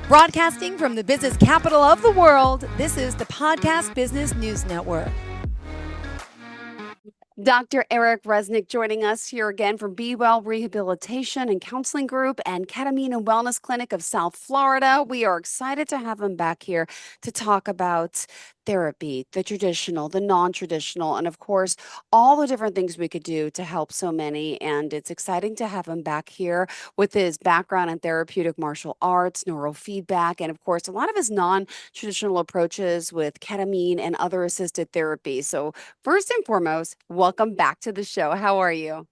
Broadcasting from the business capital of the world, this is the Podcast Business News Network. Dr. Eric Reznik joining us here again from Be Well Rehabilitation and Counseling Group and Ketamine and Wellness Clinic of South Florida. We are excited to have him back here to talk about therapy, the traditional, the non-traditional, and of course, all the different things we could do to help so many. And it's exciting to have him back here with his background in therapeutic martial arts, neurofeedback, and of course, a lot of his non-traditional approaches with ketamine and other assisted therapy. So first and foremost, welcome back to the show. How are you?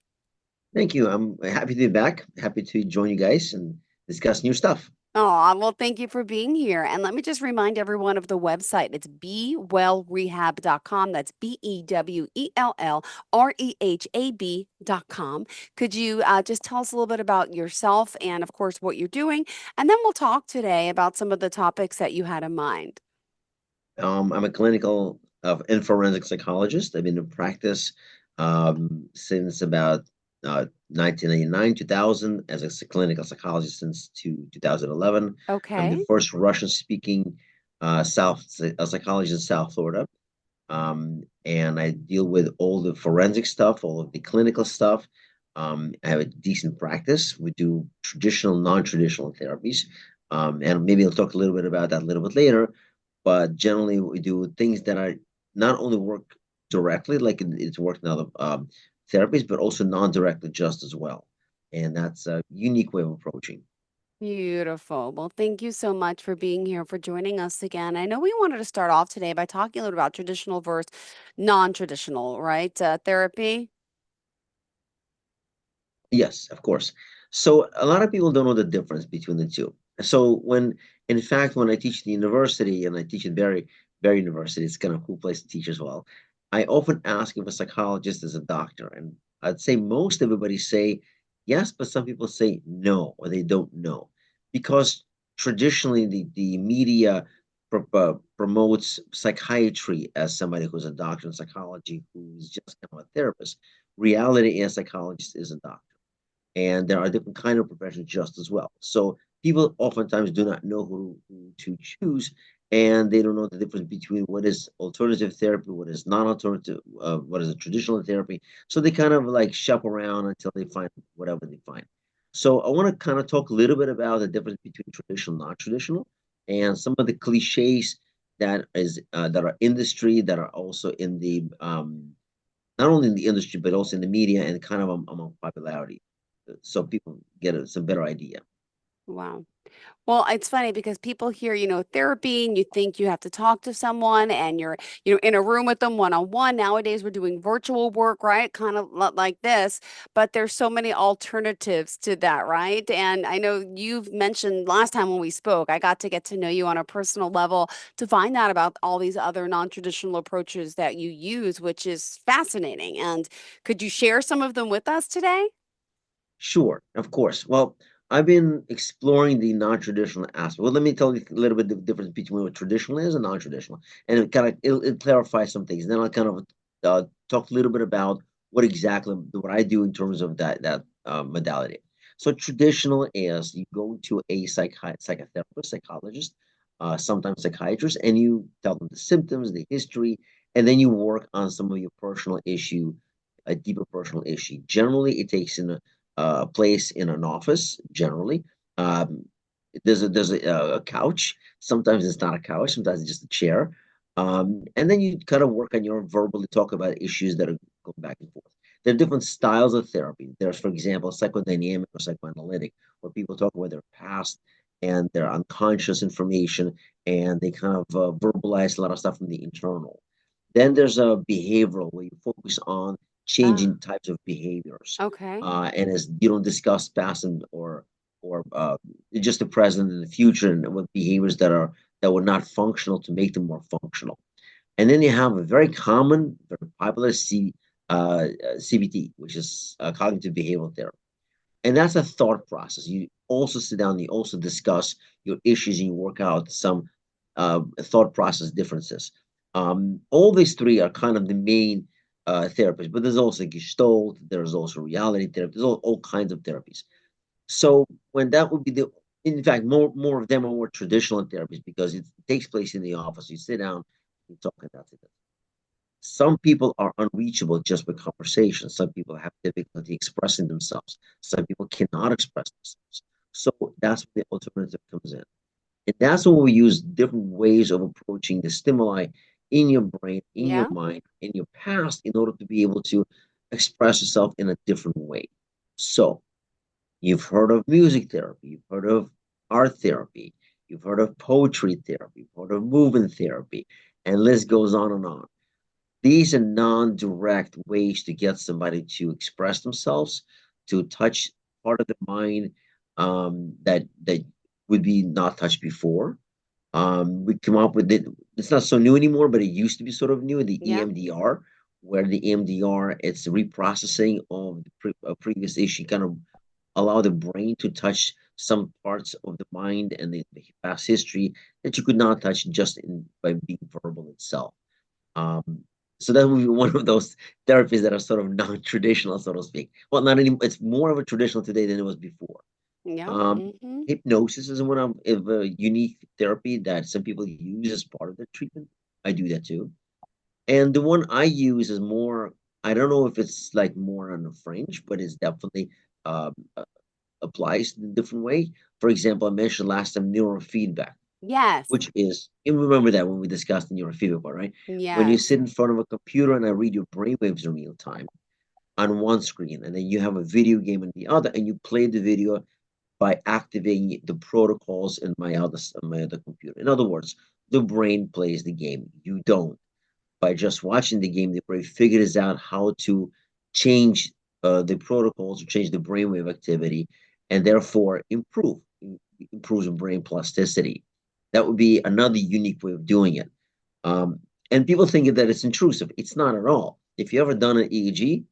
Thank you. I'm happy to be back. Happy to join you guys and discuss new stuff. Oh, well, thank you for being here. And let me just remind everyone of the website. It's bewellrehab.com. That's BEWELLREHAB.com. Could you just tell us a little bit about yourself and, of course, what you're doing? And then we'll talk today about some of the topics that you had in mind. I'm a clinical and forensic psychologist. I've been in practice since about 1999, 2000, as a clinical psychologist since 2011. I'm the Okay. first Russian-speaking psychologist in South Florida. And I deal with all the forensic stuff, all of the clinical stuff. I have a decent practice. We do traditional, non-traditional therapies. And maybe I'll talk a little bit about that a little bit later. But generally, we do things that are not only work directly, like it's worked in other therapies, but also non-directly just as well. And that's a unique way of approaching. Beautiful. Well, thank you so much for being here, for joining us again. I know we wanted to start off today by talking a little about traditional versus non-traditional, right? Therapy. Yes, of course. So a lot of people don't know the difference between the two. So in fact, when I teach at the university and I teach at Berry University, it's kind of a cool place to teach as well. I often ask if a psychologist is a doctor, and I'd say most everybody say yes, but some people say no or they don't know, because traditionally the media promotes psychiatry as somebody who's a doctor in psychology who's just kind of a therapist. Reality is, a psychologist is a doctor, and there are different kind of professions just as well. So people oftentimes do not know who to choose, and they don't know the difference between what is alternative therapy, what is non-alternative, what is a traditional therapy. So they kind of like shop around until they find whatever they find. So I want to kind of talk a little bit about the difference between traditional and non-traditional, and some of the cliches that are industry, that are also in the not only in the industry but also in the media and kind of among popularity, so people get some better idea. Wow. Well, it's funny because people hear, therapy and you think you have to talk to someone and you're, in a room with them one on one. Nowadays, we're doing virtual work, right? Kind of like this, but there's so many alternatives to that, right? And I know you've mentioned last time when we spoke, I got to get to know you on a personal level to find out about all these other non-traditional approaches that you use, which is fascinating. And could you share some of them with us today? Sure, of course. Well, I've been exploring the non-traditional aspect. Well, let me tell you a little bit the difference between what traditional is and non-traditional, and it'll clarify some things. Then I'll kind of talk a little bit about what I do in terms of that modality. So traditional is you go to a psychotherapist, psychologist, sometimes psychiatrist, and you tell them the symptoms, the history, and then you work on some of your personal issue, a deeper personal issue. Generally, it takes in a place in an office. Generally, um, there's a couch. Sometimes it's not a couch. Sometimes it's just a chair. And then you kind of work on your verbally talk about issues that are going back and forth. There are different styles of therapy. There's, for example, psychodynamic or psychoanalytic, where people talk about their past and their unconscious information, and they kind of verbalize a lot of stuff from the internal. Then there's a behavioral, where you focus on Ah, changing types of behaviors, okay. and as you don't discuss past and or just the present and the future, and what behaviors that were not functional to make them more functional. And then you have a very common, very popular CBT, which is cognitive behavioral therapy, and that's a thought process. You also sit down, you also discuss your issues, and you work out some thought process differences. All these three are kind of the main therapies, but there's also Gestalt, there's also reality therapy, there's all kinds of therapies. So when that would be In fact, more of them are more traditional therapies because it takes place in the office. You sit down, you talk, and that's it. Some people are unreachable just with conversation. Some people have difficulty expressing themselves. Some people cannot express themselves. So that's where the alternative comes in. And that's when we use different ways of approaching the stimuli in your brain, in your Yeah. mind, in your past, in order to be able to express yourself in a different way. So you've heard of music therapy, you've heard of art therapy, you've heard of poetry therapy, you've heard of movement therapy, and list goes on and on. These are non-direct ways to get somebody to express themselves, to touch part of the mind that would be not touched before. We come up with it. It's not so new anymore, but it used to be sort of new. The Yeah. EMDR, where the EMDR, it's reprocessing of the previous issue, kind of allow the brain to touch some parts of the mind and the past history that you could not touch just by being verbal itself. Um, so that would be one of those therapies that are sort of non-traditional, so to speak. Well, not any. It's more of a traditional today than it was before. Yeah. Um, Mm-hmm. Hypnosis is one of a unique therapy that some people use as part of their treatment. I do that too. And the one I use is more. I don't know if it's like more on the fringe, but it's definitely um, uh, applies in a different way. For example, I mentioned last time neurofeedback, Yes. which is, you remember that when we discussed the neurofeedback part, right? When you Yes. sit in front of a computer and I read your brainwaves in real time on one screen, and then you have a video game on the other, and you play the video by activating the protocols in my other computer. In other words, the brain plays the game. You don't. By just watching the game, the brain figures out how to change the protocols or change the brainwave activity, and therefore improves brain plasticity. That would be another unique way of doing it. Um, and people think that it's intrusive. It's not at all. If you ever done an EEG,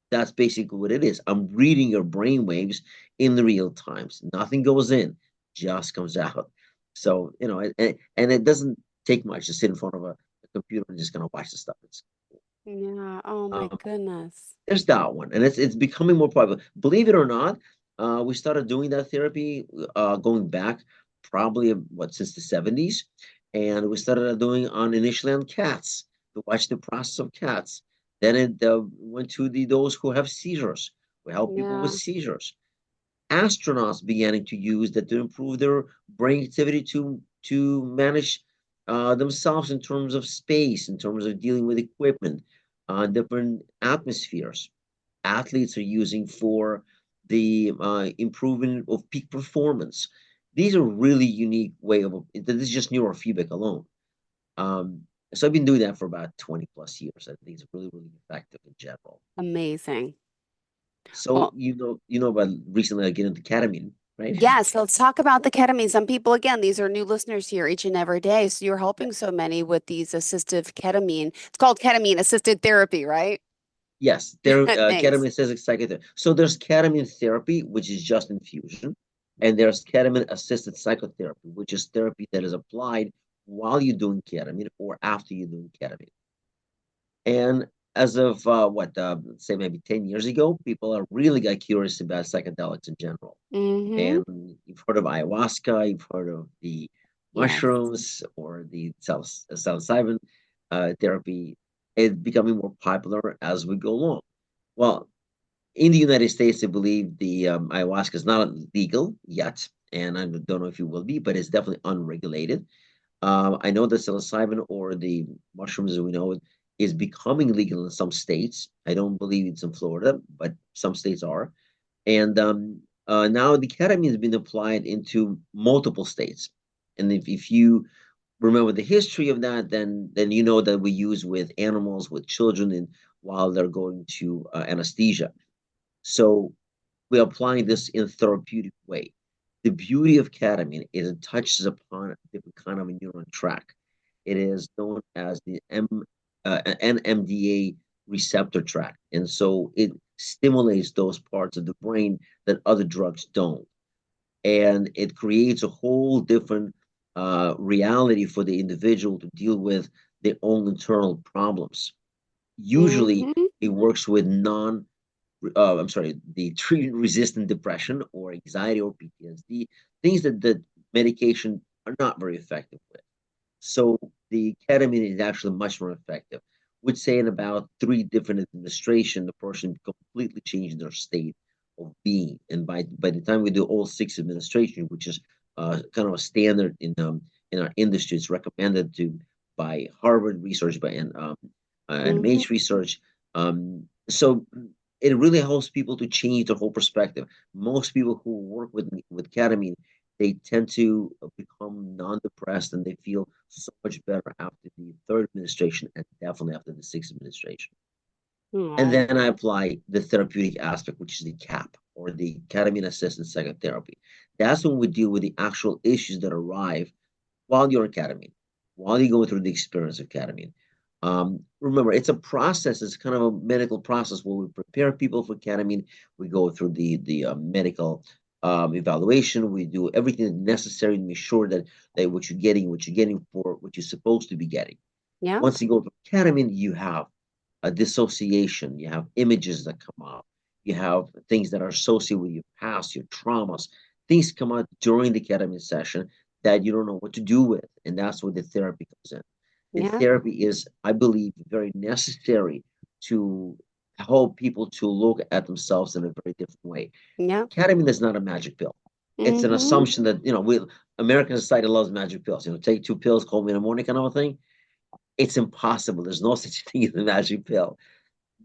that's basically what it is. I'm reading your brain waves in the real times. Nothing goes in, just comes out. So, and it doesn't take much to sit in front of a computer and just kind of watch the stuff. It's Yeah. Oh my um, goodness. there's that one, and it's becoming more popular. Believe it or not, we started doing that therapy going back probably what since the 70s, and we started doing on initially on cats to watch the process of cats. Then it went to those who have seizures. We help people with Yeah. seizures. Astronauts beginning to use that to improve their brain activity to manage themselves in terms of space, in terms of dealing with equipment, different atmospheres. Athletes are using for the improvement of peak performance. These are really unique way of this is just neurofeedback alone. Um, so I've been doing that for about 20 plus years. I think it's really, really effective in general. Amazing. So Well, you know about recently I get into ketamine, right? yes, let's talk about the ketamine. Some people, again, these are new listeners here each and every day. So you're helping so many with these assistive ketamine. It's called ketamine assisted therapy, right? Yes, there Thanks. ketamine says psychotherapy. So there's ketamine therapy, which is just infusion, and there's ketamine assisted psychotherapy, which is therapy that is applied while you're doing ketamine or after you're doing ketamine. And as of say maybe 10 years ago, people are really got curious about psychedelics in general. Mm-hmm. And you've heard of ayahuasca, you've heard of the Yes. mushrooms or the psilocybin therapy. It's becoming more popular as we go along. Well, in the United States, I believe the ayahuasca is not legal yet, and I don't know if it will be, but it's definitely unregulated. I know that psilocybin or the mushrooms as we know it is becoming legal in some states. I don't believe it's in Florida, but some states are. And now the ketamine has been applied into multiple states. And if you remember the history of that, then you know that we use with animals, with children, and while they're going to anesthesia. So we're applying this in a therapeutic way. The beauty of ketamine is it touches upon a different kind of a neuron track. It is known as the NMDA receptor track. And so it stimulates those parts of the brain that other drugs don't. And it creates a whole different reality for the individual to deal with their own internal problems. Usually, Mm-hmm. it works with non I'm sorry, the treatment-resistant depression or anxiety or PTSD, things that medication are not very effective with. So the ketamine is actually much more effective. Would say in about three different administration, the person completely changed their state of being. And by the time we do all six administration, which is kind of a standard in our industry, it's recommended to by Harvard research by and Hmm. MH research. So it really helps people to change their whole perspective. Most people who work with ketamine, they tend to become non-depressed and they feel so much better after the third administration and definitely after the sixth administration. And Oh, then I apply the therapeutic aspect, which is the CAP or the ketamine assisted psychotherapy. That's when we deal with the actual issues that arrive while you're on ketamine, while you go through the experience of ketamine. Remember, it's a process. It's kind of a medical process where we prepare people for ketamine. We go through the medical evaluation. We do everything necessary to make sure that what you're getting for what you're supposed to be getting. yeah, Once you go through ketamine, you have a dissociation. You have images that come up. You have things that are associated with your past, your traumas. Things come out during the ketamine session that you don't know what to do with. And that's where the therapy comes in. The yeah, therapy is, I believe, very necessary to help people to look at themselves in a very different way. yeah. Ketamine is not a magic pill. It's an Hmm. assumption that, we American society loves magic pills. Take two pills, call me in the morning kind of a thing. It's impossible. There's no such thing as a magic pill.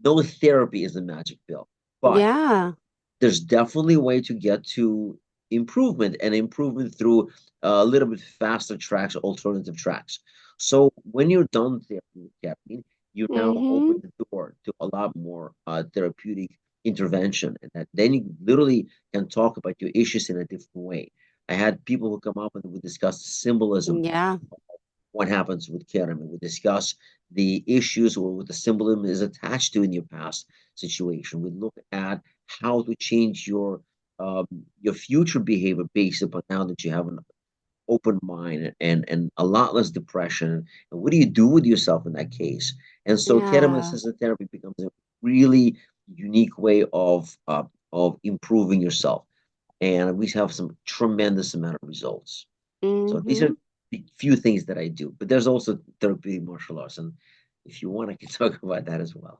No therapy is a magic pill. But Yeah, there's definitely a way to get to improvement and improvement through a little bit faster tracks or alternative tracks. So when you're done therapy with caffeine, you now hmm, open the door to a lot more therapeutic intervention, and then you literally can talk about your issues in a different way. I had people who come up and would discuss symbolism, yeah, what happens with ketamine. We discuss the issues or what the symbolism is attached to in your past situation. We look at how to change um, your future behavior based upon now that you have an open mind and a lot less depression. And what do you do with yourself in that case? And so ketamine yeah. assisted therapy becomes a really unique way of improving yourself. And we have some tremendous amount of results. So these are Hmm. the few things that I do, but there's also therapeutic martial arts, and if you want, I can talk about that as well.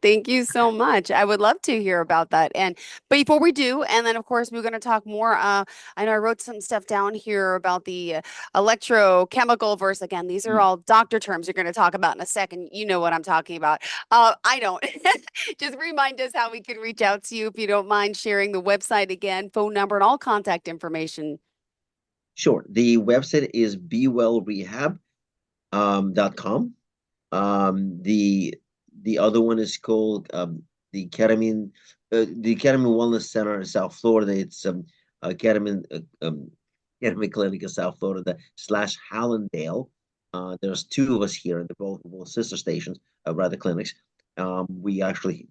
Thank you so much. I would love to hear about that. And before we do, and then of course we're going to talk more. I know I wrote some stuff down here about the electrochemical verse. Again, these are Mm. all doctor terms you're going to talk about in a second. You know what I'm talking about. I don't. Just remind us how we can reach out to you if you don't mind sharing the website again, phone number, and all contact information. Sure. The website is bewellrehab.com. The other one is called the Ketamine Wellness Center in South Florida. It's Ketamine Ketamine Clinic in South Florida slash Hallandale. There's two of us here, and they're both sister stations, rather clinics. We actually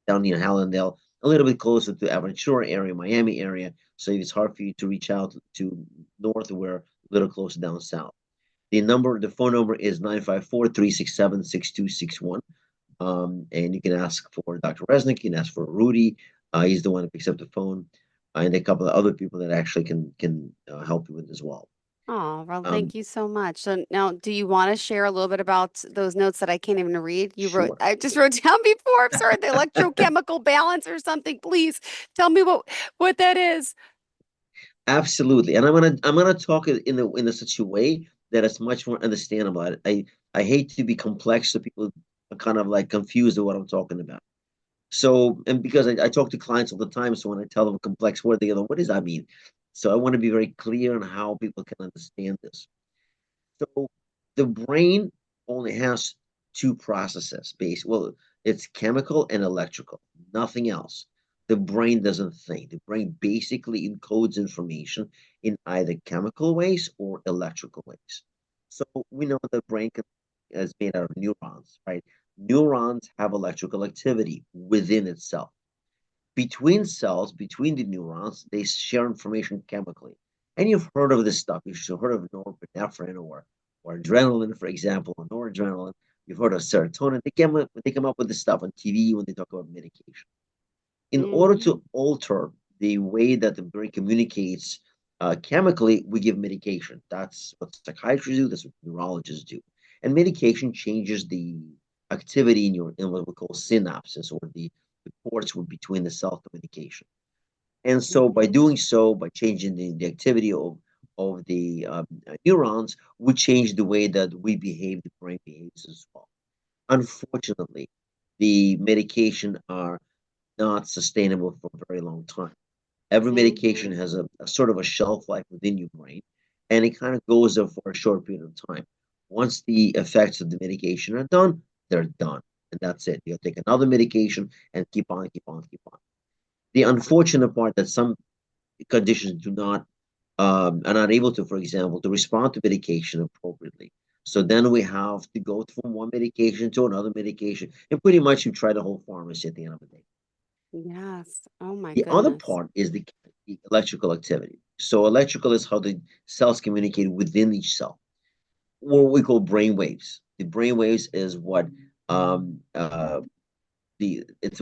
down near Hallandale, a little bit closer to Aventura area, Miami area. So it's hard for you to reach out to north. We're a little closer down south. The phone number is 954-367-6261. And you can ask for Dr. Reznik, you can ask for Rudy. He's the one that picks up the phone, and a couple of other people that actually can help you with as well. Oh, well, Um, thank you so much. So now, do you want to share a little bit about those notes that I can't even read? sure. I just wrote down before. I'm sorry, the electrochemical balance or something. Please tell me what that is. Absolutely, and I'm gonna talk it in such a way that it's much more understandable. I hate to be complex, so people are kind of like confused of what I'm talking about. So, and because I talk to clients all the time, so when I tell them a complex word, they go, "What does that mean?" So I want to be very clear on how people can understand this. So the brain only has two processes based. Well, it's chemical and electrical, nothing else. The brain doesn't think. The brain basically encodes information in either chemical ways or electrical ways. So we know the brain is made out of neurons, right? Neurons have electrical activity within itself. Between cells, between the neurons, they share information chemically. And you've heard of this stuff. You've heard of norepinephrine or adrenaline, for example, or noradrenaline. You've heard of serotonin. They come up with this stuff on TV when they talk about medication. In order Hmm. to alter the way that the brain communicates chemically, we give medication. That's what psychiatrists do, that's what neurologists do. And medication changes the activity in what we call synapses, or the ports between the cell to medication. And so by Hmm. doing so, by changing the activity of the neurons, we change the way that we behave, the brain behaves as well. Unfortunately, the medication are not sustainable for a very long time. Every medication Hmm. has a sort of a shelf life within your brain, and it kind of goes there for a short period of time. Once the effects of the medication are done, they're done. And that's it. You'll take another medication and keep on, keep on, keep on. The unfortunate part that some conditions do not are not able to, for example, to respond to medication appropriately. So then we have to go from one medication to another medication, and pretty much you try the whole pharmacy at the end of the day. Yes. Oh my The other goodness. part is the electrical activity. So electrical is how the cells communicate within each cell, what we call brain waves. The brain waves is what um, uh, it's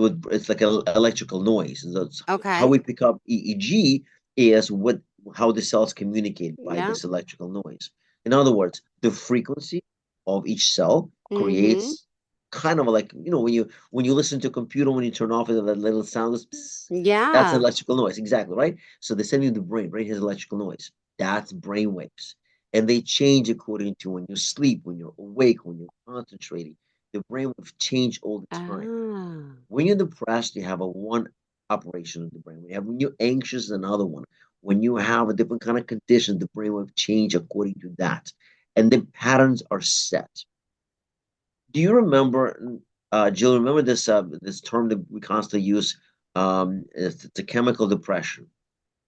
like an electrical noise. And that's how Okay. we pick up EEG is what how the cells communicate by Yeah. this electrical noise. In other words, the frequency of each cell Hmm. creates kind of like when you listen to a computer, when you turn off it, that little sound is psst, that's Yeah. electrical noise, exactly, right? So the same in the brain. Brain has electrical noise. That's brain waves, and they change according to when you sleep, when you're awake, when you're concentrating. The brain will change all the time. Ah. When you're depressed, you have a one operation of the brain. When you're anxious, another one. When you have a different kind of condition, the brain will change according to that. And the patterns are set. Do you remember, Jill, remember this term that we constantly use? It's a chemical depression.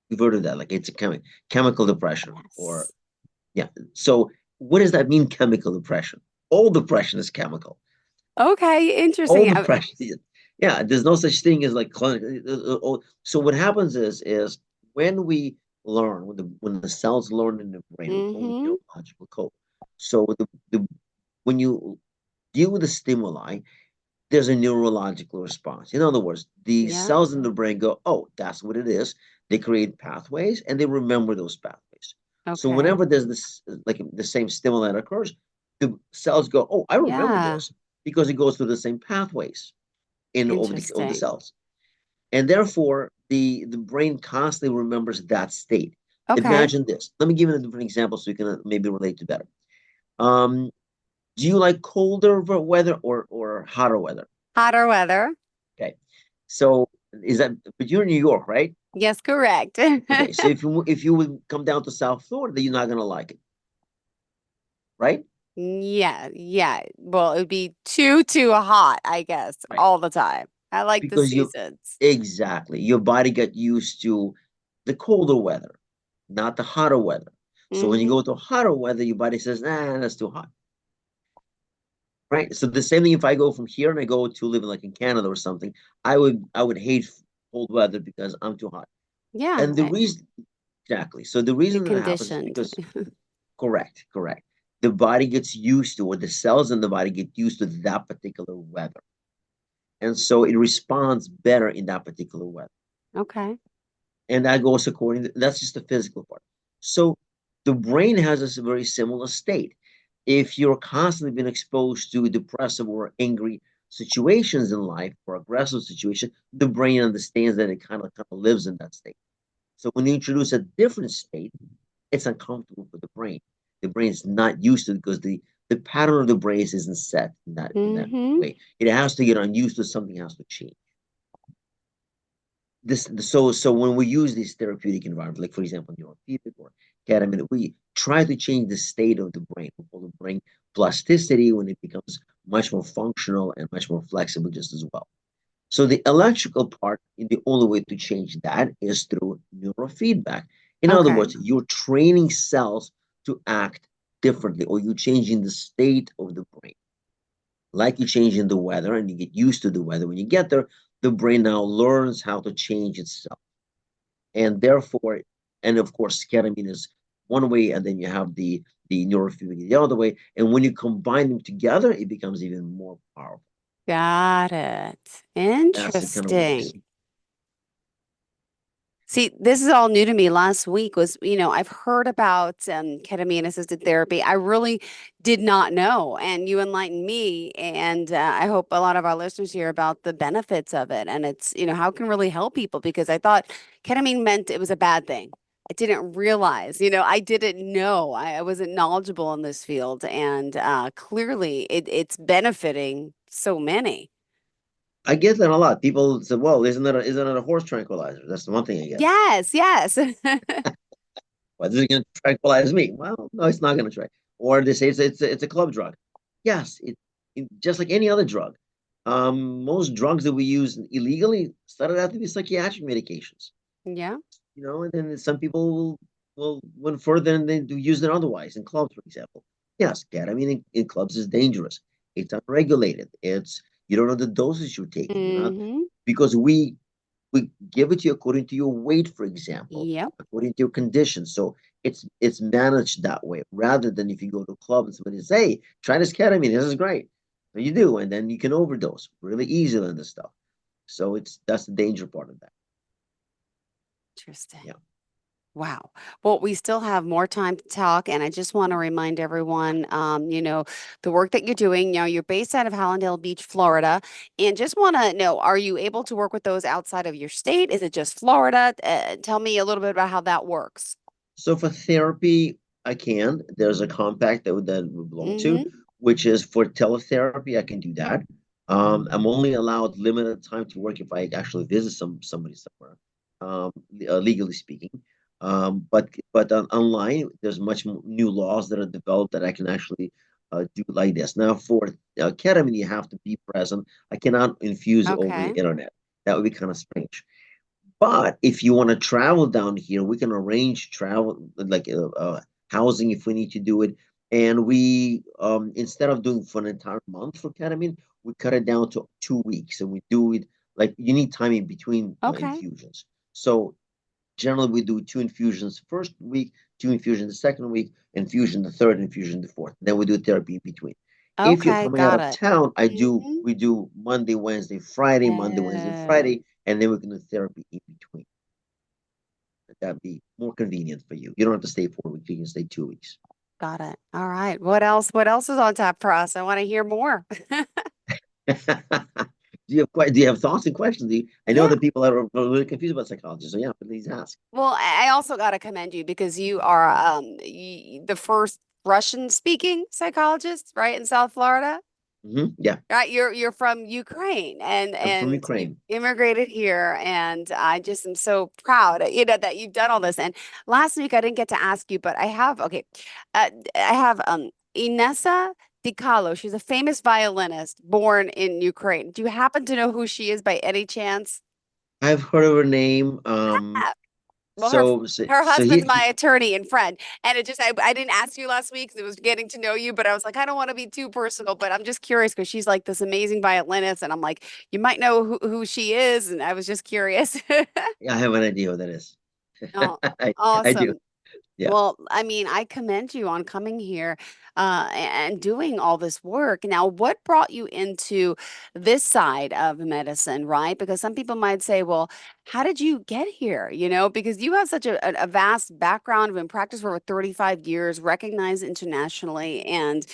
We've heard of that, like it's a chemical depression, or Yes. yeah. So what does that mean, chemical depression? All depression is chemical. Okay. All Interesting. the pressure. Yeah, there's no such thing as like clinic. So what happens is when we learn, when the cells learn in the brain, we call it Hmm. neurological code. So the when you deal with the stimuli, there's a neurological response. In other words, the Yeah. cells in the brain go, oh, that's what it is. They create pathways and they remember those pathways. So Okay. whenever there's this, like the same stimuli that occurs, the cells go, oh, I remember Yeah. this because it goes through the same pathways in over the Interesting. cells. And therefore, the brain constantly remembers that state. Okay. Imagine this. Let me give you a different example so you can maybe relate to better. Um, do you like colder weather or hotter weather? Hotter weather. Okay. So is that, but you're in New York, right? Yes, correct. Okay. So if you would come down to South Florida, you're not gonna like it, right? Yeah, yeah. Well, it would be too hot, I guess, Right. all the time. I like the Because you seasons. exactly your body got used to the colder weather, not the hotter weather. So when you Hmm. go to hotter weather, your body says, nah, that's too hot. Right. So the same thing if I go from here and I go to living like in Canada or something, I would hate cold weather because I'm too hot. Yeah, And the reason exactly. So the you're reason that happens is conditioned. because correct, correct. The body gets used to, or the cells in the body get used to that particular weather. And so it responds better in that particular weather. Okay. And that goes according to, that's just the physical part. So the brain has a very similar state. If you're constantly being exposed to depressive or angry situations in life or aggressive situation, the brain understands that it kind of lives in that state. So when you introduce a different state, it's uncomfortable for the brain. The brain is not used to it because the pattern of the brain isn't set in that Hmm. way. It has to get unused to something has to change. So when we use this therapeutic environment, like for example, neurofeedback or ketamine, we try to change the state of the brain. We call the brain plasticity when it becomes much more functional and much more flexible just as well. So the electrical part, the only way to change that is through neurofeedback. In other Okay. words, you're training cells to act differently, or you're changing the state of the brain. Like you change in the weather and you get used to the weather. When you get there, the brain now learns how to change itself. And therefore, and of course, ketamine is one way, and then you have the neurofeedback the other way. And when you combine them together, it becomes even more powerful. Got it. That's the kind of way I Interesting. see. See, this is all new to me. Last week was, I've heard about ketamine assisted therapy. I really did not know. And you enlightened me. And I hope a lot of our listeners hear about the benefits of it. And it's, how it can really help people because I thought ketamine meant it was a bad thing. I didn't realize, I didn't know. I wasn't knowledgeable in this field. And clearly it's benefiting so many. I get that a lot. People say, "Well, isn't it a horse tranquilizer?" That's the one thing I get. Yes, yes. Well, this is going to tranquilize me. Well, no, it's not going to try. Or they say it's a club drug. Yes, it just like any other drug. Most drugs that we use illegally started out to be psychiatric medications. Yeah. And then some people will went further and they do use it otherwise in clubs, for example. Yes, ketamine in clubs is dangerous. It's unregulated. It's you don't know the doses you're taking. You're not Mm-hmm. because we give it to you according to your weight, for example, Yep. according to your condition. So it's managed that way rather than if you go to a club and somebody says, "Hey, try this ketamine. This is great." So you do, and then you can overdose really easily on this stuff. So that's the danger part of that. Interesting. Yeah. Wow. Well, we still have more time to talk, and I just want to remind everyone, the work that you're doing. You're based out of Hallandale Beach, Florida, and just want to know, are you able to work with those outside of your state? Is it just Florida? Tell me a little bit about how that works. So for therapy, I can. There's a compact that we belong to, Mm-hmm. which is for teletherapy. I can do that. I'm only allowed limited time to work if I actually visit somebody somewhere, legally speaking. But online, there's new laws that are developed that I can actually do like this. Now for ketamine, you have to be present. I cannot infuse over the Okay. internet. That would be kind of strange. But if you want to travel down here, we can arrange travel like housing if we need to do it. And we instead of doing for an entire month for ketamine, we cut it down to 2 weeks, and we do it like you need time in between Okay. infusions. So generally, we do two infusions the first week, two infusions the second week, infusion the third, infusion the fourth. Then we do therapy in between. If you're Okay. coming out Got of it. town, Mm-hmm. we do Monday, Wednesday, Oh, Friday, and then we can do therapy in between. That'd be more convenient for you. You don't have to stay 4 weeks. You can stay 2 weeks. got it. All right. What else? What else is on tap for us? I want to hear more. Do you have thoughts and questions? I know Yeah. that people are really confused about psychology, so yeah, please ask. Well, I also got to commend you because you are the first Russian speaking psychologist, right, in South Florida. Yeah, Right, you're from Ukraine and I'm from you Ukraine. immigrated here, and I just am so proud, that you've done all this. And last week I didn't get to ask you, but I have. Okay, I have Inessa Dicalo. She's a famous violinist born in Ukraine. Do you happen to know who she is by any chance? I've heard of her name. Well, her her So husband's my attorney and friend, and it just I didn't ask you last week because it was getting to know you, but I was like, I don't want to be too personal, but I'm just curious because she's like this amazing violinist, and I'm like, you might know who she is, and I was just curious. I have an idea what that is. Oh, I do. awesome. Yeah. Well, I mean, I commend you on coming here and doing all this work. Now, what brought you into this side of medicine, right? Because some people might say, well, how did you get here? Because you have such a vast background, been practiced for over 35 years, recognized internationally. And,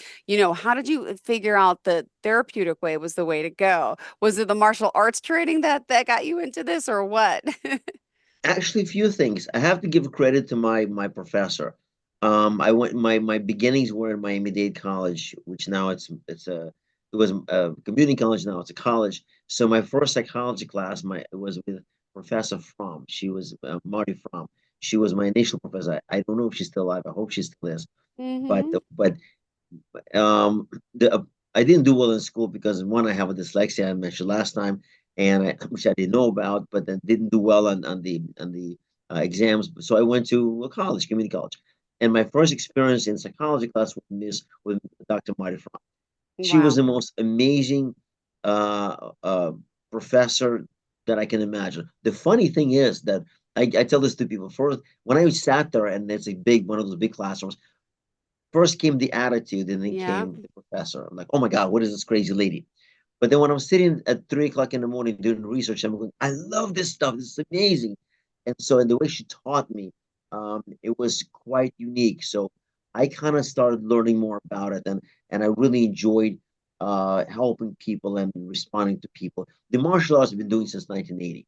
how did you figure out the therapeutic way was the way to go? Was it the martial arts training that got you into this or what? Actually, a few things. I have to give credit to my professor. I went my beginnings were in Miami-Dade College, which now it was a community college. Now it's a college. So my first psychology class, it was with Professor Fromm. She was Marty Fromm. She was my initial professor. I don't know if she's still alive. I hope she still is. But Hmm. the I didn't do well in school because one, I have a dyslexia I mentioned last time, which I didn't know about, but then didn't do well on the exams. So I went to a college, community college, and my first experience in psychology class with Dr. Marty Fromm. She was Wow. the most amazing uh, uh, professor that I can imagine. The funny thing is that I tell this to people first when I sat there, and it's a big one of those big classrooms. First came the attitude, and then Yeah. came the professor. I'm like, oh my God, what is this crazy lady? But then when I'm sitting at 3 o'clock in the morning doing research, I'm going, I love this stuff. This is amazing. And so, and the way she taught me, it was quite unique. So I kind of started learning more about it, and I really enjoyed helping people and responding to people. The martial arts I've been doing since 1980.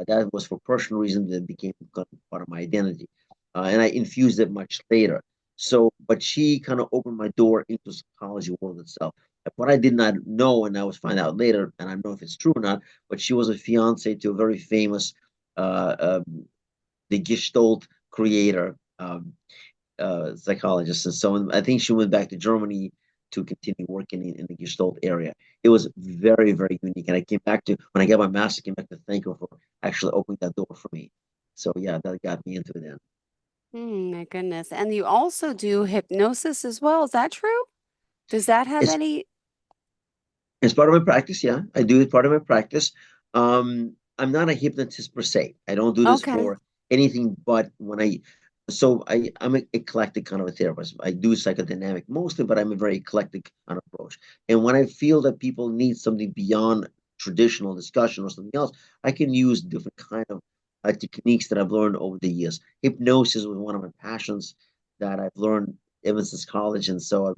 That was for personal reasons that became part of my identity, and I infused it much later. So, but she kind of opened my door into psychology world itself. What I did not know, and I was find out later, and I don't know if it's true or not, but she was a fiance to a very famous, the Gestalt creator, psychologist. And so I think she went back to Germany to continue working in the Gestalt area. It was very, very unique. And I came back to, when I got my master, I came back to thank her for actually opening that door for me. So yeah, that got me into it then. My goodness. And you also do hypnosis as well. Is that true? Does that have It's any? It's part of my practice. Yeah, I do it part of my practice. I'm not a hypnotist per se. I don't do this Okay. for anything but when I'm an eclectic kind of a therapist. I do psychodynamic mostly, but I'm a very eclectic kind of approach. And when I feel that people need something beyond traditional discussion or something else, I can use different kind of techniques that I've learned over the years. Hypnosis was one of my passions that I've learned ever since college, and so I've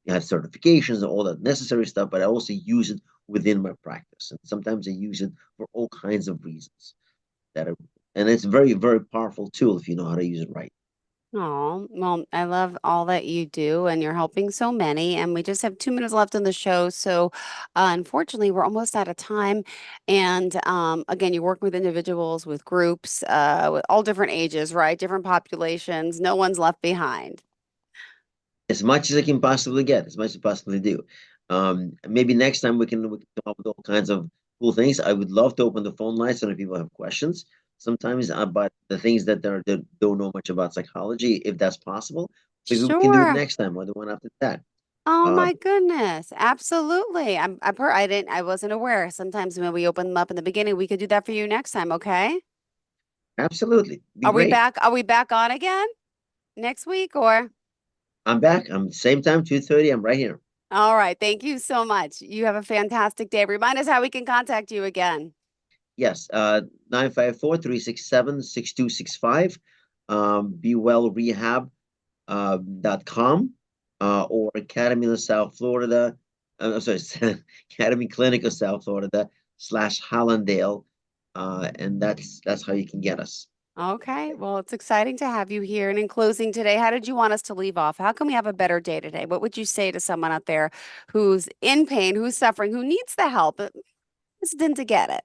have certifications and all that necessary stuff, but I also use it within my practice. And sometimes I use it for all kinds of reasons and it's a very, very powerful tool if you know how to use it right. Oh, well, I love all that you do, and you're helping so many. And we just have 2 minutes left in the show. So, unfortunately, we're almost out of time. And again, you work with individuals, with groups, with all different ages, right? Different populations. No one's left behind. As much as I can possibly get, as much as I possibly do. Maybe next time we can come up with all kinds of cool things. I would love to open the phone lines so if people have questions sometimes about the things that don't know much about psychology, if that's possible. Maybe we can do it Sure. next time or the one after that. Oh Uh, my goodness. Absolutely. I wasn't aware. Sometimes when we open them up in the beginning, we could do that for you next time, okay? Absolutely, be great. Are we back on again next week or? I'm back. I'm same time, 2:30. I'm right here. All right. Thank you so much. You have a fantastic day. Remind us how we can contact you again. Yes, 954-367-6265. Be well rehab .com or Academy of South Florida. I'm sorry, Academy Clinic of South Florida / Hollandale. And that's how you can get us. Okay. Well, it's exciting to have you here. And in closing today, how did you want us to leave off? How can we have a better day today? What would you say to someone out there who's in pain, who's suffering, who needs the help, but hesitant to get it?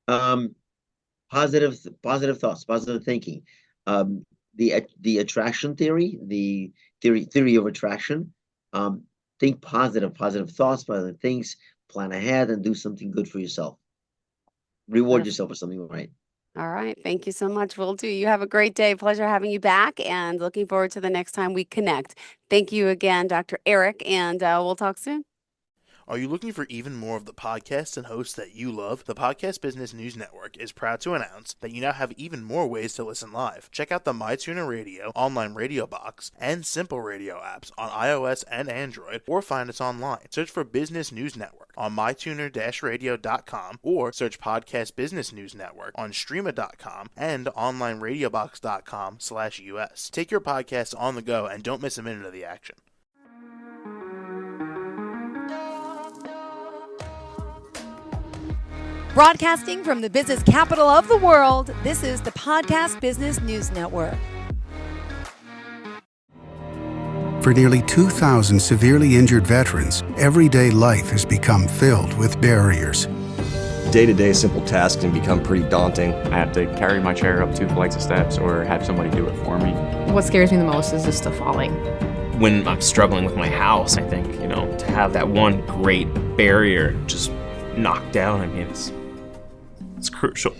Um, positive thoughts, positive thinking. The attraction theory, the theory of attraction. Um, think positive thoughts, positive things, plan ahead, and do something good for yourself. What Reward if yourself for something right. All right. Thank you so much. Will do. You have a great day. Pleasure having you back and looking forward to the next time we connect. Thank you again, Dr. Eric, and we'll talk soon. Are you looking for even more of the podcasts and hosts that you love? The Podcast Business News Network is proud to announce that you now have even more ways to listen live. Check out the MyTuner Radio, online radio box, and Simple Radio apps on iOS and Android, or find us online. Search for Business News Network on mytuner-radio.com or search Podcast Business News Network on streama.com and onlineradiobox.com/US. Take your podcast on the go and don't miss a minute of the action. Broadcasting from the business capital of the world, this is the Podcast Business News Network. For nearly 2,000 severely injured veterans, everyday life has become filled with barriers. Day-to-day simple tasks can become pretty daunting. I have to carry my chair up 2 flights of steps or have somebody do it for me. What scares me the most is just the falling. When I'm struggling with my house, I think, to have that one great barrier just knocked down, it's crucial.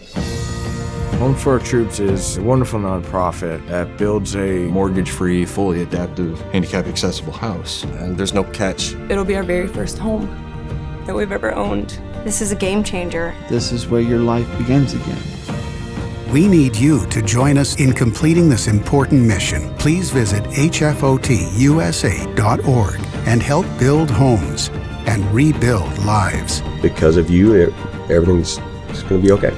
Home for Our Troops is a wonderful nonprofit that builds a Mortgage-free, fully adaptive, handicap-accessible house. And there's no catch. It'll be our very first home that we've ever owned. This is a game changer. This is where your life begins again. We need you to join us in completing this important mission. Please visit hfotusa.org and help build homes and rebuild lives. Because of you, everything's going to be okay.